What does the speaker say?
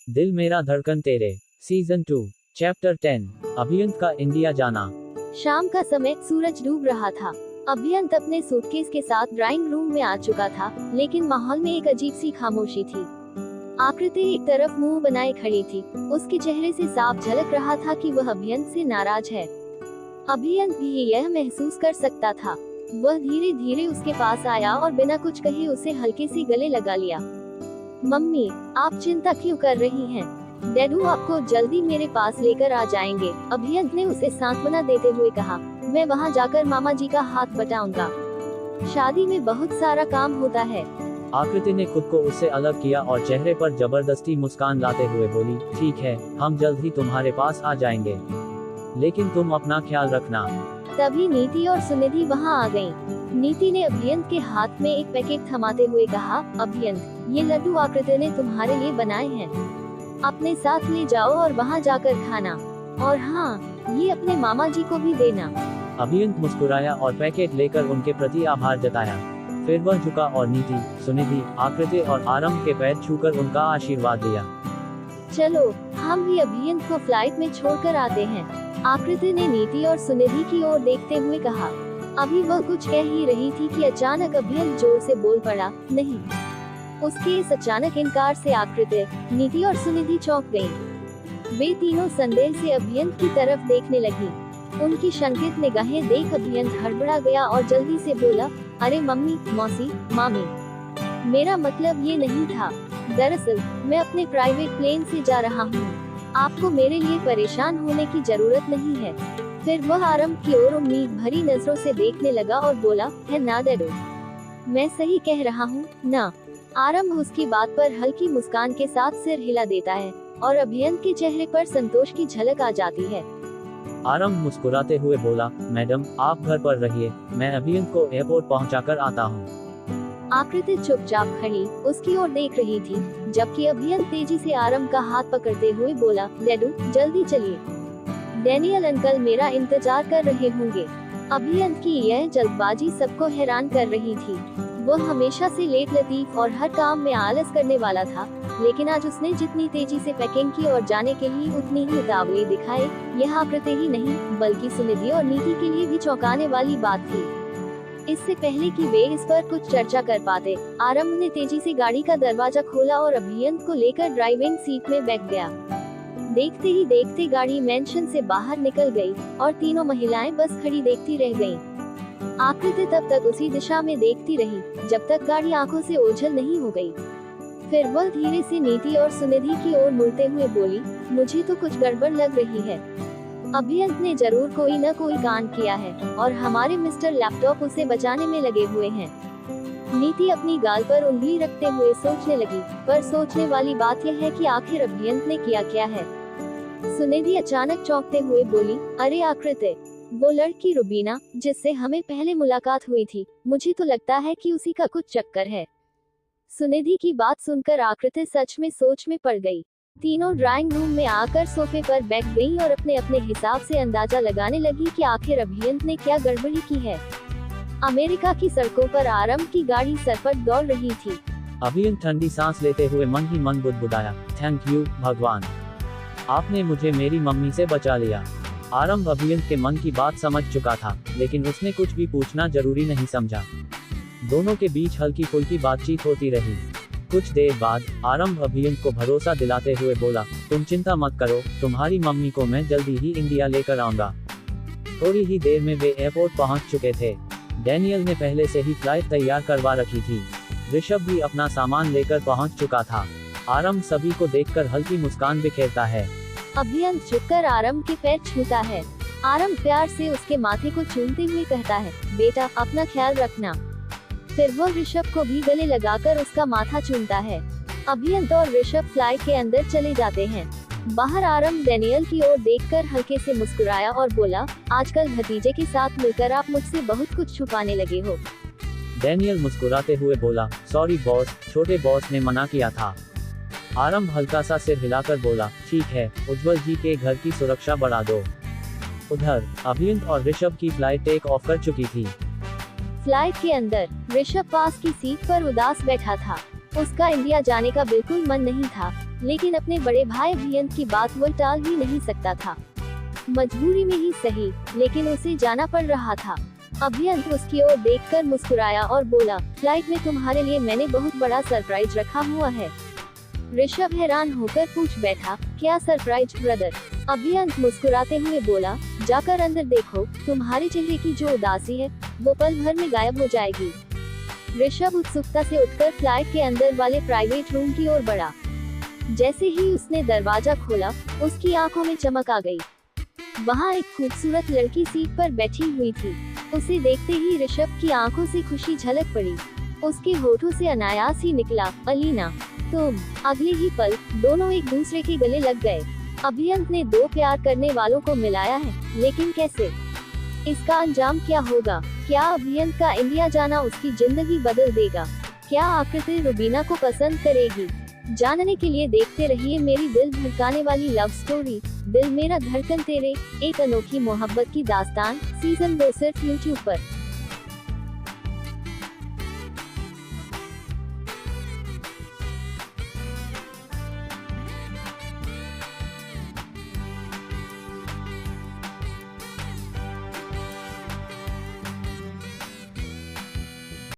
दिल मेरा धड़कन तेरे, सीजन 2, चैप्टर 10, अभियंत का इंडिया जाना। शाम का समय, सूरज डूब रहा था। अभियंत अपने सूटकेस के साथ ड्राइंग रूम में आ चुका था, लेकिन माहौल में एक अजीब सी खामोशी थी। आकृति एक तरफ मुंह बनाए खड़ी थी। उसके चेहरे से साफ झलक रहा था कि वह अभियंत से नाराज है। अभियंत भी यह महसूस कर सकता था। वह धीरे धीरे उसके पास आया और बिना कुछ कहे उसे हल्के से गले लगा लिया। मम्मी, आप चिंता क्यों कर रही हैं? डैडू आपको जल्दी मेरे पास लेकर आ जाएंगे, अभियंत ने उसे सांत्वना देते हुए कहा। मैं वहां जाकर मामा जी का हाथ बटाऊंगा। शादी में बहुत सारा काम होता है। आकृति ने खुद को उससे अलग किया और चेहरे पर जबरदस्ती मुस्कान लाते हुए बोली, ठीक है, हम जल्द ही तुम्हारे पास आ जाएंगे, लेकिन तुम अपना ख्याल रखना। तभी नीति और सुनिधि वहां आ गईं। नीति ने अभियंत के हाथ में एक पैकेट थमाते हुए कहा, अभियंत, ये लड्डू आकृति ने तुम्हारे लिए बनाए हैं, अपने साथ ले जाओ और वहां जाकर खाना। और हाँ, ये अपने मामा जी को भी देना। अभियंत मुस्कुराया और पैकेट लेकर उनके प्रति आभार जताया। फिर वह झुका और नीति, सुनिधि, आकृति और आरंभ के पैर छूकर उनका आशीर्वाद दिया। चलो, हम भी अभियंत को फ्लाइट में छोड़कर आते हैं, आकृति ने नीति और सुनिधि की ओर देखते हुए कहा। अभी वह कुछ कह ही रही थी कि अचानक अभियंत जोर से बोल पड़ा, नहीं। उसके इस अचानक इनकार से आकृति, नीति और सुनिधि चौंक गईं। वे तीनों संदेह से अभियंत की तरफ देखने लगी। उनकी शंकित निगाहें देख अभियंत हड़बड़ा गया और जल्दी से बोला, अरे मम्मी, मौसी, मामी, मेरा मतलब ये नहीं था। दरअसल मैं अपने प्राइवेट प्लेन से जा रहा हूँ, आपको मेरे लिए परेशान होने की जरूरत नहीं है। फिर वह आरंभ की ओर उम्मीद भरी नजरों से देखने लगा और बोला, है ना डैडू? मैं सही कह रहा हूँ ना? आरंभ उसकी बात पर हल्की मुस्कान के साथ सिर हिला देता है और अभियंत के चेहरे पर संतोष की झलक आ जाती है। आरंभ मुस्कुराते हुए बोला, मैडम, आप घर पर रहिए, मैं अभियंत को एयरपोर्ट पहुंचाकर आता हूं। आकृति चुपचाप खड़ी उसकी ओर देख रही थी, जबकि अभियंत तेजी से आरंभ का हाथ पकड़ते हुए बोला, डैडू, जल्दी चलिए, डैनियल अंकल मेरा इंतजार कर रहे होंगे। अभियंत की यह जल्दबाजी सबको हैरान कर रही थी। वह हमेशा से लेट लतीफ और हर काम में आलस करने वाला था, लेकिन आज उसने जितनी तेजी से पैकिंग की और जाने के लिए उतनी ही उतावली दिखाई, यह आकृति ही नहीं बल्कि सुनिधि और नीति के लिए भी चौंकाने वाली बात थी। इससे पहले कि वे इस पर कुछ चर्चा कर पाते, आरंभ ने तेजी से गाड़ी का दरवाजा खोला और अभियंत को लेकर ड्राइविंग सीट में बैठ गया। देखते ही देखते गाड़ी मेंशन से बाहर निकल गई और तीनों महिलाएं बस खड़ी देखती रह गईं। आकृति तब तक उसी दिशा में देखती रही जब तक गाड़ी आंखों से ओझल नहीं हो गई। फिर वह धीरे से नीति और सुनिधि की ओर मुड़ते हुए बोली, मुझे तो कुछ गड़बड़ लग रही है। अभियंत ने जरूर कोई न कोई कांड किया है और हमारे मिस्टर लैपटॉप उसे बचाने में लगे हुए हैं। नीति अपनी गाल पर उंगली रखते हुए सोचने लगी, पर सोचने वाली बात यह है कि आखिर अभियंत ने किया क्या है। सुनिधि अचानक चौंकते हुए बोली, अरे आकृति, वो लड़की रुबीना जिससे हमें पहले मुलाकात हुई थी, मुझे तो लगता है कि उसी का कुछ चक्कर है। सुनिधि की बात सुनकर आकृति सच में सोच में पड़ गई। तीनों ड्राइंग रूम में आकर सोफे पर बैठ गईं और अपने अपने हिसाब से अंदाजा लगाने लगी कि आखिर अभियंत ने क्या गड़बड़ी की है। अमेरिका की सड़कों पर आरंभ की गाड़ी सरपट दौड़ रही थी। अभियंत ठंडी सांस लेते हुए मन ही मन बुदबुदाया, थैंक यू भगवान, आपने मुझे मेरी मम्मी से बचा लिया। आरंभ अभियंत के मन की बात समझ चुका था, लेकिन उसने कुछ भी पूछना जरूरी नहीं समझा। दोनों के बीच हल्की फुल्की बातचीत होती रही। कुछ देर बाद आरंभ अभियंत को भरोसा दिलाते हुए बोला, तुम चिंता मत करो, तुम्हारी मम्मी को मैं जल्दी ही इंडिया लेकर आऊंगा। थोड़ी ही देर में वे एयरपोर्ट पहुंच चुके थे। डैनियल ने पहले से ही फ्लाइट तैयार करवा रखी थी। ऋषभ भी अपना सामान लेकर पहुंच चुका था। आरंभ सभी को देखकर हल्की मुस्कान बिखेरता है। अभियंत झुककर आरंभ के पैर छूता है। आरंभ प्यार से उसके माथे को चूमते हुए कहता है, बेटा, अपना ख्याल रखना। फिर वह ऋषभ को भी गले लगाकर उसका माथा चूमता है। अभियंत और ऋषभ फ्लाइट के अंदर चले जाते हैं। बाहर आरंभ डैनियल की ओर देखकर हल्के से मुस्कुराया और बोला, आजकल भतीजे के साथ मिलकर आप मुझसे बहुत कुछ छुपाने लगे हो। डैनियल मुस्कुराते हुए बोला, सॉरी बॉस, छोटे बॉस ने मना किया था। आरंभ हल्का सा सिर हिलाकर बोला, ठीक है, उज्जवल जी के घर की सुरक्षा बढ़ा दो। उधर अभियंत और ऋषभ की फ्लाइट टेक ऑफ कर चुकी थी। फ्लाइट के अंदर ऋषभ पास की सीट पर उदास बैठा था। उसका इंडिया जाने का बिल्कुल मन नहीं था। लेकिन अपने बड़े भाई अभियंत की बात वो टाल ही नहीं सकता था। मजबूरी में ही सही, लेकिन उसे जाना पड़ रहा था। अभियंत उसकी ओर देखकर मुस्कुराया और बोला, फ्लाइट में तुम्हारे लिए मैंने बहुत बड़ा सरप्राइज रखा हुआ है। ऋषभ हैरान होकर पूछ बैठा, क्या सरप्राइज ब्रदर? अभियंत मुस्कुराते हुए बोला, जाकर अंदर देखो, तुम्हारे चेहरे की जो उदासी है वो पल भर में गायब हो जाएगी। ऋषभ उत्सुकता से उठकर फ्लाइट के अंदर वाले प्राइवेट रूम की ओर बढ़ा। जैसे ही उसने दरवाजा खोला, उसकी आंखों में चमक आ गई। वहाँ एक खूबसूरत लड़की सीट पर बैठी हुई थी। उसे देखते ही ऋषभ की आंखों से खुशी झलक पड़ी। उसके होठों से अनायास ही निकला, अलीना तुम। अगले ही पल दोनों एक दूसरे के गले लग गए। अभियंत ने दो प्यार करने वालों को मिलाया है, लेकिन कैसे? इसका अंजाम क्या होगा? क्या अभियंत का इंडिया जाना उसकी जिंदगी बदल देगा? क्या आकृति रुबीना को पसंद करेगी? जानने के लिए देखते रहिए मेरी दिल धड़काने वाली लव स्टोरी दिल मेरा धड़कन तेरे, एक अनोखी मोहब्बत की दास्तान, सीजन 2 सिर्फ YouTube पर।